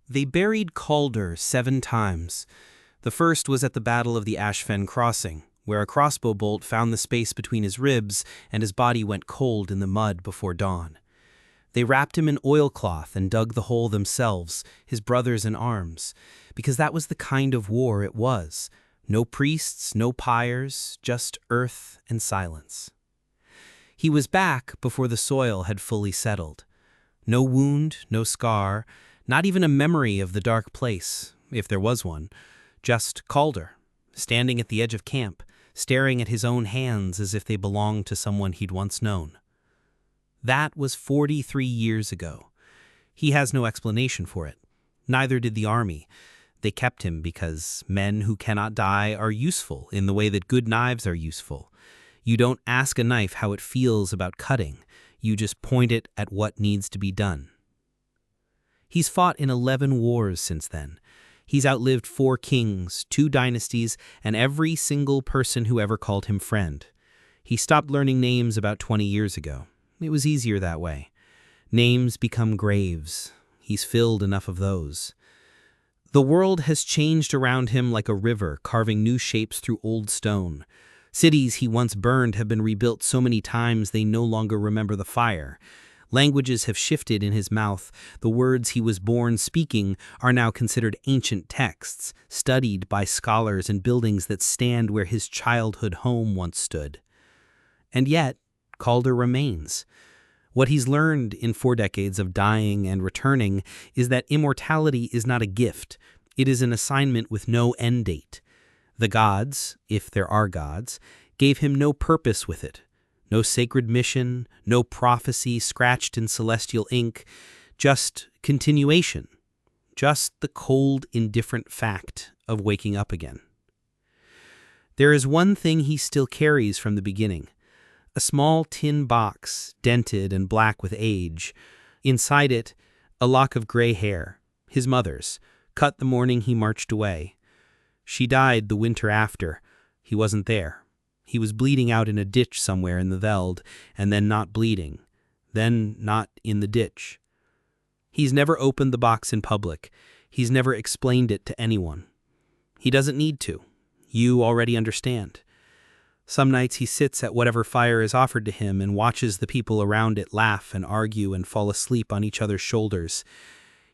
They buried Calder 7 times. The first was at the Battle of the Ashfen Crossing, where a crossbow bolt found the space between his ribs and his body went cold in the mud before dawn. They wrapped him in oilcloth and dug the hole themselves, his brothers in arms, because that was the kind of war it was. No priests, no pyres, just earth and silence. He was back before the soil had fully settled. No wound, no scar, not even a memory of the dark place, if there was one, just Calder, standing at the edge of camp, staring at his own hands as if they belonged to someone he'd once known. That was 43 years ago. He has no explanation for it. Neither did the army. They kept him because men who cannot die are useful in the way that good knives are useful. You don't ask a knife how it feels about cutting. You just point it at what needs to be done. He's fought in 11 wars since then. He's outlived 4 kings, 2 dynasties, and every single person who ever called him friend. He stopped learning names about 20 years ago. It was easier that way. Names become graves. He's filled enough of those. The world has changed around him like a river, carving new shapes through old stone. Cities he once burned have been rebuilt so many times they no longer remember the fire. Languages have shifted in his mouth. The words he was born speaking are now considered ancient texts, studied by scholars in buildings that stand where his childhood home once stood. And yet, Calder remains. What he's learned in 4 decades of dying and returning is that immortality is not a gift. It is an assignment with no end date. The gods, if there are gods, gave him no purpose with it. No sacred mission, no prophecy scratched in celestial ink, just continuation. Just the cold, indifferent fact of waking up again. There is one thing he still carries from the beginning. A small tin box, dented and black with age. Inside it, a lock of gray hair, his mother's, cut the morning he marched away. She died the winter after. He wasn't there. He was bleeding out in a ditch somewhere in the veld, and then not bleeding, then not in the ditch. He's never opened the box in public. He's never explained it to anyone. He doesn't need to. You already understand. Some nights he sits at whatever fire is offered to him and watches the people around it laugh and argue and fall asleep on each other's shoulders.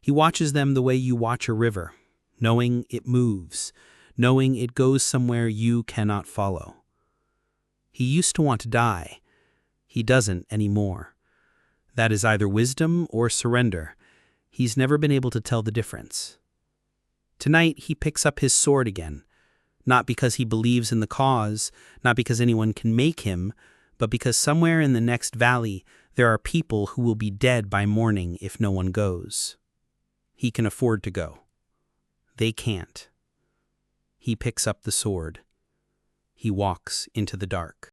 He watches them the way you watch a river, knowing it moves, knowing it goes somewhere you cannot follow. He used to want to die. He doesn't anymore. That is either wisdom or surrender. He's never been able to tell the difference. Tonight he picks up his sword again. Not because he believes in the cause, not because anyone can make him, but because somewhere in the next valley there are people who will be dead by morning if no one goes. He can afford to go. They can't. He picks up the sword. He walks into the dark.